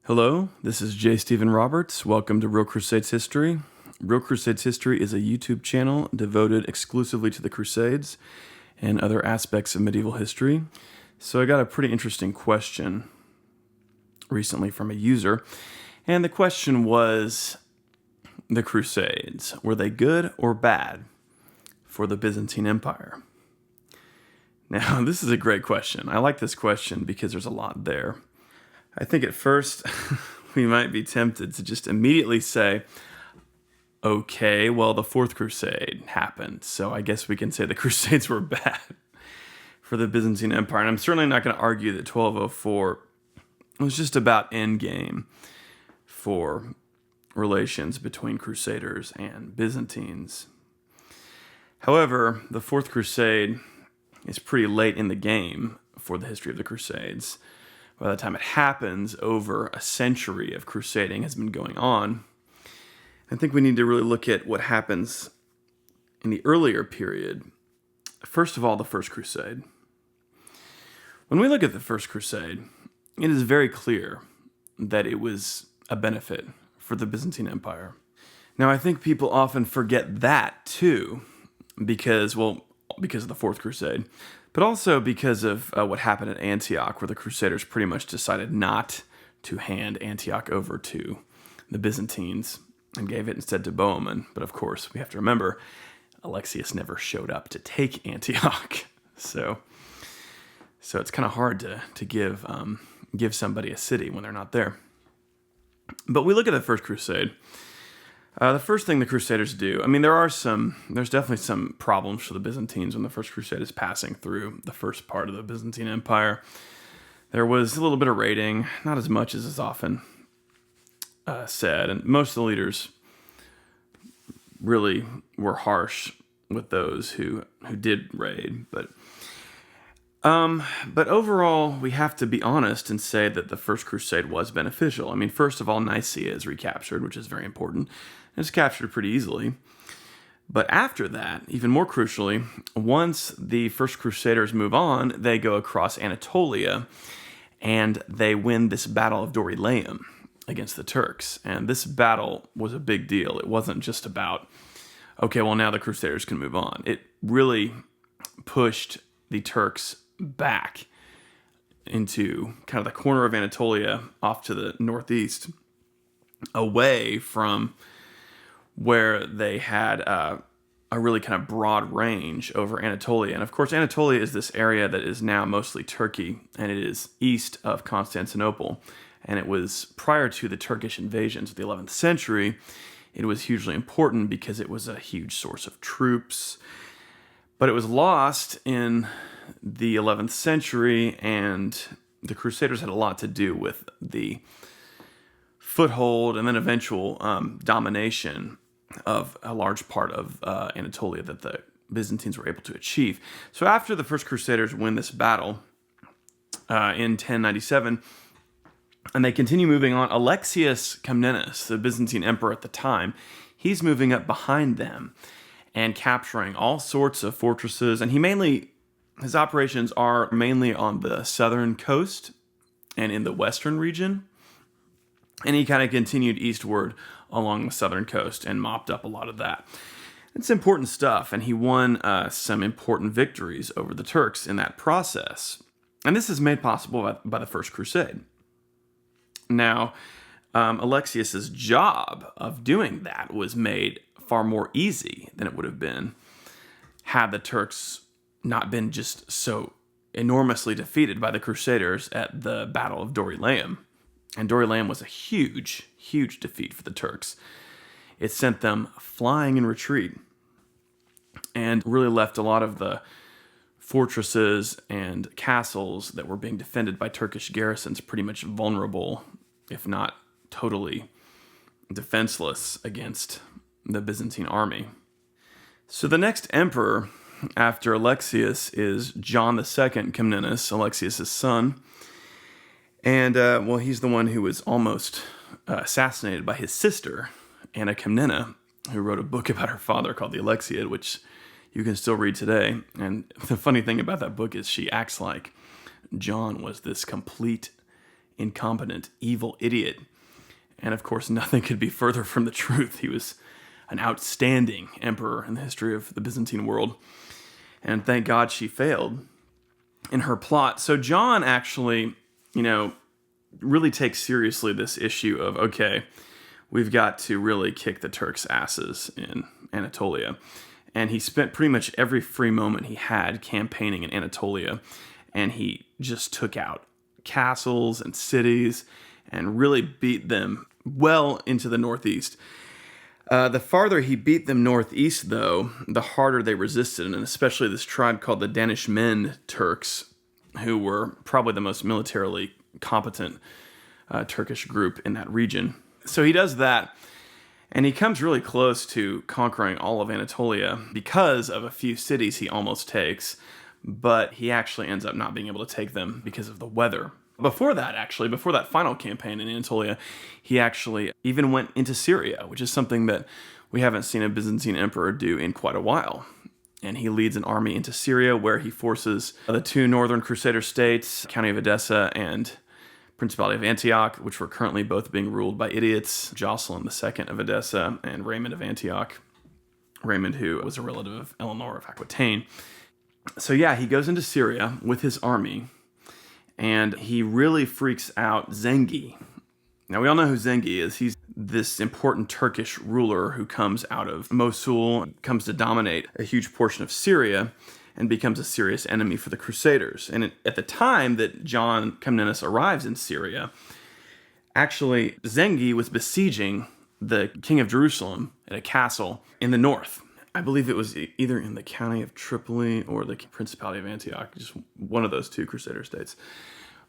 Hello, this is J. Stephen Roberts. Welcome to Real Crusades History. Real Crusades History is a YouTube channel devoted exclusively to the Crusades and other aspects of medieval history. So I got a pretty interesting question recently from a user, and the question was, the Crusades, were they good or bad for the Byzantine Empire? Now, this is a great question. I like this question because there's a lot there. I think at first we might be tempted to just immediately say, okay, well, the Fourth Crusade happened, so I guess we can say the Crusades were bad for the Byzantine Empire. And I'm certainly not going to argue that 1204 was just about endgame for relations between Crusaders and Byzantines. However, the Fourth Crusade is pretty late in the game for the history of the Crusades. By the time it happens, over a century of crusading has been going on. I think we need to really look at what happens in the earlier period. First of all, the First Crusade. When we look at the First Crusade, it is very clear that it was a benefit for the Byzantine Empire. Now, I think people often forget that too, because of the Fourth Crusade, but also because of what happened at Antioch, where the Crusaders pretty much decided not to hand Antioch over to the Byzantines and gave it instead to Bohemond. But of course, we have to remember, Alexius never showed up to take Antioch. So it's kind of hard to give somebody a city when they're not there. But we look at the First Crusade. The first thing the Crusaders do, there's definitely some problems for the Byzantines when the First Crusade is passing through the first part of the Byzantine Empire. There was a little bit of raiding, not as much as is often said, and most of the leaders really were harsh with those who did raid. But overall, we have to be honest and say that the First Crusade was beneficial. First of all, Nicaea is recaptured, which is very important. It's captured pretty easily. But after that, even more crucially, once the First Crusaders move on, they go across Anatolia and they win this Battle of Dorylaeum against the Turks. And this battle was a big deal. It wasn't just about, okay, well, now the Crusaders can move on. It really pushed the Turks back into kind of the corner of Anatolia off to the northeast, away from where they had a really kind of broad range over Anatolia. And of course, Anatolia is this area that is now mostly Turkey, and it is east of Constantinople. And it was prior to the Turkish invasions of the 11th century, it was hugely important because it was a huge source of troops. But it was lost in the 11th century, and the Crusaders had a lot to do with the foothold and then eventual domination of a large part of Anatolia that the Byzantines were able to achieve. So after the First Crusaders win this battle in 1097, and they continue moving on, Alexius Comnenus, the Byzantine emperor at the time, he's moving up behind them and capturing all sorts of fortresses. And his operations are mainly on the southern coast and in the western region. And he kind of continued eastward along the southern coast and mopped up a lot of that. It's important stuff, and he won some important victories over the Turks in that process. And this is made possible by the First Crusade. Now, Alexius's job of doing that was made far more easy than it would have been had the Turks not been just so enormously defeated by the Crusaders at the Battle of Dorylaeum. And Dorylaeum was a huge, huge defeat for the Turks. It sent them flying in retreat and really left a lot of the fortresses and castles that were being defended by Turkish garrisons pretty much vulnerable, if not totally defenseless against the Byzantine army. So the next emperor after Alexius is John II Comnenus, Alexius' son. And, he's the one who was almost assassinated by his sister, Anna Comnena, who wrote a book about her father called the Alexiad, which you can still read today. And the funny thing about that book is she acts like John was this complete incompetent, evil idiot. And of course, nothing could be further from the truth. He was an outstanding emperor in the history of the Byzantine world. And thank God she failed in her plot. So John actually, really takes seriously this issue of, okay, we've got to really kick the Turks' asses in Anatolia. And he spent pretty much every free moment he had campaigning in Anatolia. And he just took out castles and cities and really beat them well into the northeast. The farther he beat them northeast, though, the harder they resisted, and especially this tribe called the Danishmend Turks, who were probably the most militarily competent Turkish group in that region. So he does that, and he comes really close to conquering all of Anatolia because of a few cities he almost takes, but he actually ends up not being able to take them because of the weather. Before that final campaign in Anatolia, he actually even went into Syria, which is something that we haven't seen a Byzantine emperor do in quite a while. And he leads an army into Syria where he forces the two northern crusader states, County of Edessa and Principality of Antioch, which were currently both being ruled by idiots, Jocelyn II of Edessa and Raymond of Antioch. Raymond, who was a relative of Eleanor of Aquitaine. So yeah, he goes into Syria with his army, and he really freaks out Zengi. Now, we all know who Zengi is. He's this important Turkish ruler who comes out of Mosul, comes to dominate a huge portion of Syria, and becomes a serious enemy for the Crusaders. And at the time that John Comnenus arrives in Syria, actually, Zengi was besieging the king of Jerusalem at a castle in the north. I believe it was either in the county of Tripoli or the Principality of Antioch, just one of those two crusader states.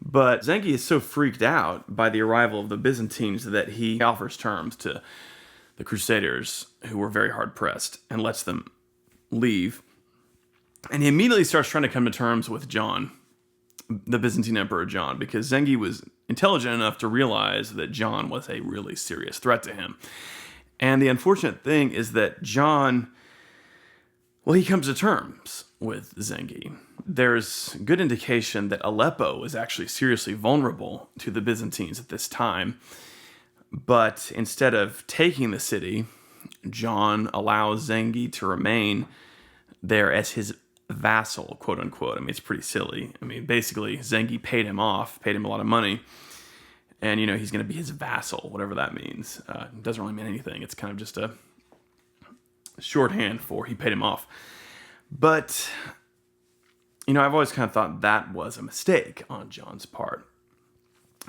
But Zengi is so freaked out by the arrival of the Byzantines that he offers terms to the crusaders, who were very hard-pressed, and lets them leave. And he immediately starts trying to come to terms with John, the Byzantine Emperor John, because Zengi was intelligent enough to realize that John was a really serious threat to him. And the unfortunate thing is that John, well, he comes to terms with Zengi. There's good indication that Aleppo was actually seriously vulnerable to the Byzantines at this time. But instead of taking the city, John allows Zengi to remain there as his vassal, quote unquote. I mean, it's pretty silly. I mean, basically, Zengi paid him a lot of money. And, he's going to be his vassal, whatever that means. It doesn't really mean anything. It's kind of just a shorthand for he paid him off. But, I've always kind of thought that was a mistake on John's part.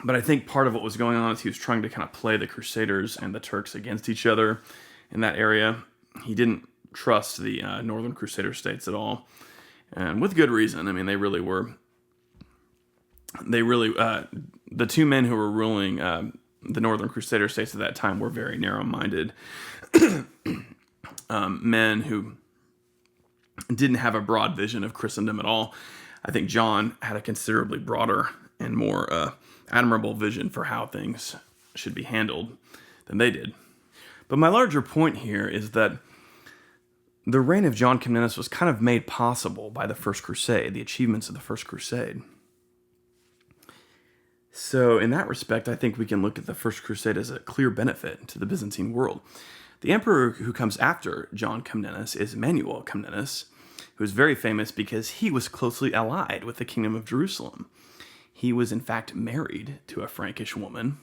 But I think part of what was going on is he was trying to kind of play the Crusaders and the Turks against each other in that area. He didn't trust the northern Crusader states at all. And with good reason. I mean, the two men who were ruling the northern Crusader states at that time were very narrow-minded men who didn't have a broad vision of Christendom at all. I think John had a considerably broader and more admirable vision for how things should be handled than they did. But my larger point here is that the reign of John Comnenus was kind of made possible by the First Crusade, the achievements of the First Crusade. So in that respect, I think we can look at the First Crusade as a clear benefit to the Byzantine world. The emperor who comes after John Comnenus is Manuel Comnenus, who is very famous because he was closely allied with the Kingdom of Jerusalem. He was in fact married to a Frankish woman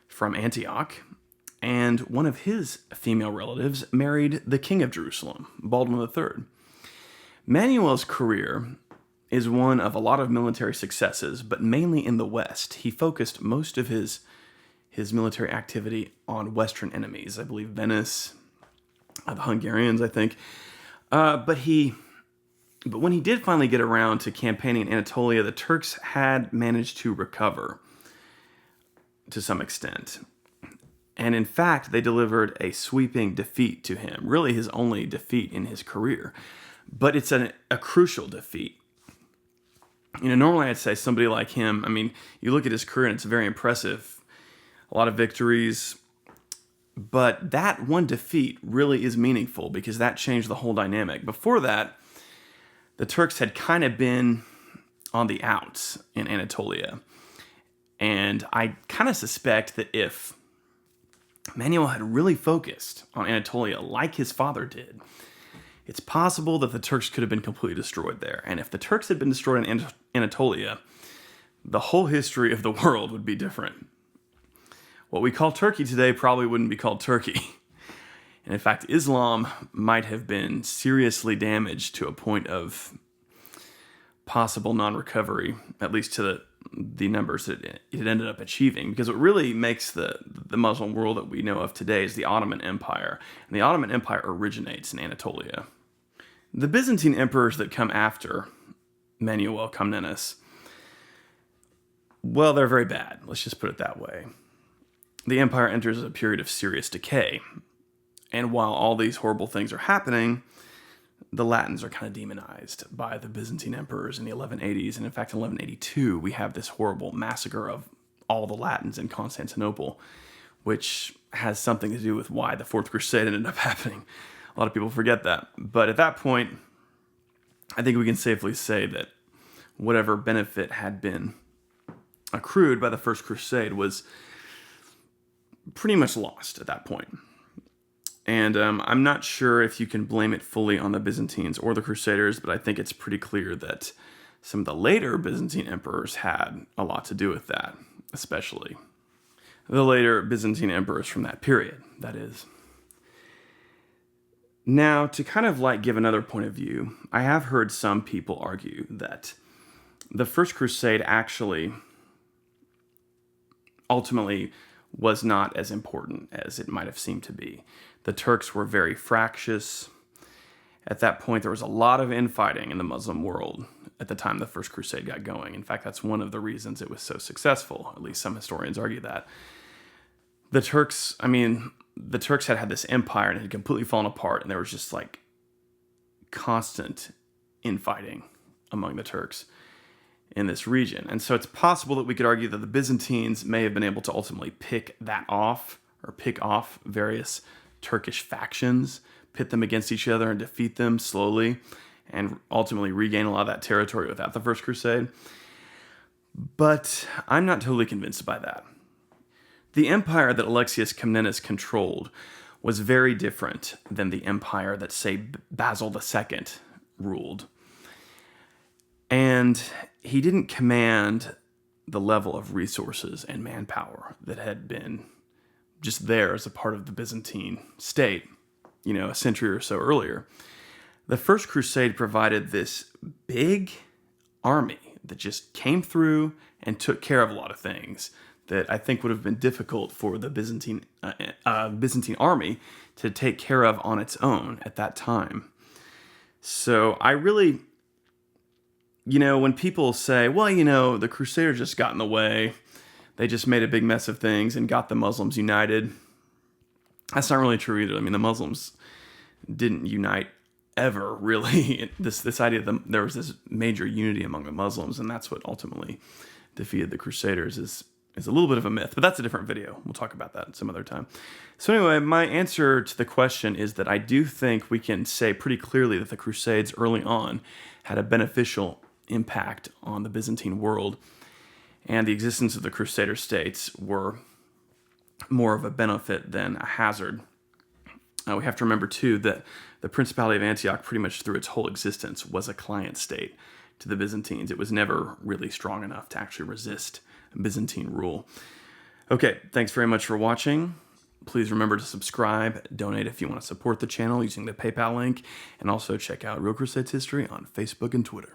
from Antioch, and one of his female relatives married the King of Jerusalem, Baldwin III. Manuel's career is one of a lot of military successes, but mainly in the West. He focused most of his military activity on Western enemies. I believe Venice, the Hungarians, I think. But when he did finally get around to campaigning in Anatolia, the Turks had managed to recover to some extent. And in fact, they delivered a sweeping defeat to him, really his only defeat in his career. But it's a crucial defeat. Normally I'd say somebody like him, I mean, you look at his career and it's very impressive. A lot of victories. But that one defeat really is meaningful because that changed the whole dynamic. Before that, the Turks had kind of been on the outs in Anatolia. And I kind of suspect that if Manuel had really focused on Anatolia like his father did, it's possible that the Turks could have been completely destroyed there. And if the Turks had been destroyed in Anatolia, the whole history of the world would be different. What we call Turkey today probably wouldn't be called Turkey. And in fact, Islam might have been seriously damaged to a point of possible non-recovery, at least to the numbers that it ended up achieving. Because what really makes the Muslim world that we know of today is the Ottoman Empire. And the Ottoman Empire originates in Anatolia. The Byzantine emperors that come after Manuel Comnenus, well, they're very bad. Let's just put it that way. The empire enters a period of serious decay. And while all these horrible things are happening, the Latins are kind of demonized by the Byzantine emperors in the 1180s. And in fact, in 1182, we have this horrible massacre of all the Latins in Constantinople, which has something to do with why the Fourth Crusade ended up happening. A lot of people forget that. But at that point, I think we can safely say that whatever benefit had been accrued by the First Crusade was pretty much lost at that point. And I'm not sure if you can blame it fully on the Byzantines or the Crusaders, but I think it's pretty clear that some of the later Byzantine emperors had a lot to do with that, especially the later Byzantine emperors from that period, that is. Now, to kind of like give another point of view, I have heard some people argue that the First Crusade actually ultimately was not as important as it might have seemed to be. The Turks were very fractious. At that point, there was a lot of infighting in the Muslim world at the time the First Crusade got going. In fact, that's one of the reasons it was so successful. At least some historians argue that. The Turks had this empire and it had completely fallen apart, and there was just like constant infighting among the Turks in this region. And so it's possible that we could argue that the Byzantines may have been able to ultimately pick off various Turkish factions, pit them against each other and defeat them slowly, and ultimately regain a lot of that territory without the First Crusade. But I'm not totally convinced by that. The empire that Alexius Comnenus controlled was very different than the empire that, say, Basil II ruled. And he didn't command the level of resources and manpower that had been just there as a part of the Byzantine state, a century or so earlier. The First Crusade provided this big army that just came through and took care of a lot of things that I think would have been difficult for the Byzantine army to take care of on its own at that time. So I really, when people say, well, the Crusaders just got in the way, they just made a big mess of things and got the Muslims united. That's not really true either. I mean, the Muslims didn't unite ever, really. This idea that there was this major unity among the Muslims, and that's what ultimately defeated the Crusaders is a little bit of a myth, but that's a different video. We'll talk about that some other time. So anyway, my answer to the question is that I do think we can say pretty clearly that the Crusades early on had a beneficial impact on the Byzantine world, and the existence of the Crusader states were more of a benefit than a hazard. We have to remember, too, that the Principality of Antioch, pretty much through its whole existence, was a client state to the Byzantines. It was never really strong enough to actually resist Byzantine rule. Okay, thanks very much for watching. Please remember to subscribe, donate if you want to support the channel using the PayPal link, and also check out Real Crusades History on Facebook and Twitter.